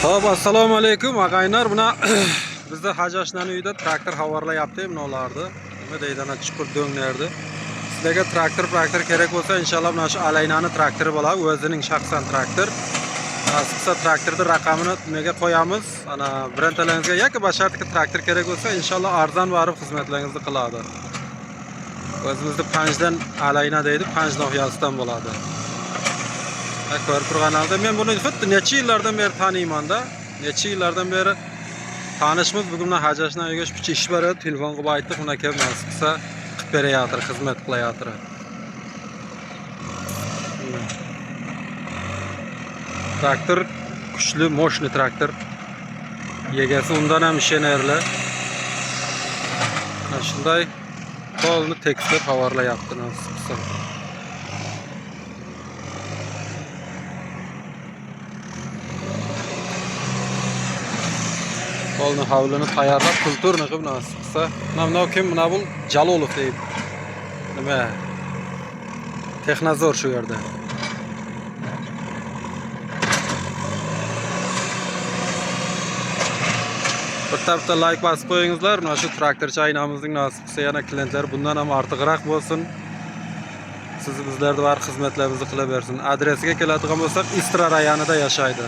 Hop, assalomu alaykum ag'aylar. Buna bizda Hajashning uyida traktor havorlayapti, bunalarni. Nima deydi, ana chuqur do'nglardi. Sizlarga traktor kerak bo'lsa, inshaalloh mana shu Alaynani traktori bo'ladi, o'zining shaxsan traktor. Asqisa traktorning raqamini nimaga qo'yamiz? Ana birontalaringizga yoki bashartga traktor kerak bo'lsa, inshaalloh arzon barib xizmatlaringizni qiladi. O'zimizda Panjdan Alayna deydi, Panj nohiyasidan bo'ladi. Ko'rib turganingizda men buni xuddi necha yillardan beri taniyman-da. Necha yillardan beri tanishmiz. Bugun Hajashning uyiga shuncha ish bor edi, telefon qilib aytdik, unda kelib nasibsa qilib berayotir, xizmat qilayotir. Traktor kuchli, moshli traktor. Egasi undan ham ishonerli. Mana shunday qo'lni tekislab havorlayapti nasibsa. Qo'lni havlini tayyorlab, kulturni qilib nasibsa. Mana kim? Mana bu Jalolov deydi. Nima? Texnazor shu yerda. Bitta like bosib qo'yingizlar. Mana shu traktorchi aynamizning nasibsa yana klientlar bundan ham ortiqroq bo'lsin. Sizni bizlarda bor xizmatlarimizni qila bersin. Adresiga keladigan bo'lsak, Istra rayonida yashaydi.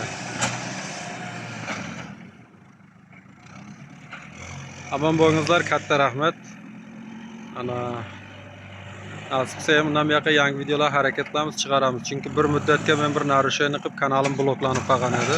Aman bo'lingizlar, katta rahmat. Ana nasibsa ham bundan buyoqqa yangi videolar harakat qilamiz, chiqaramiz. Chunki bir muddatga men bir narusheniya qilib kanalim bloklanib qolgan edi.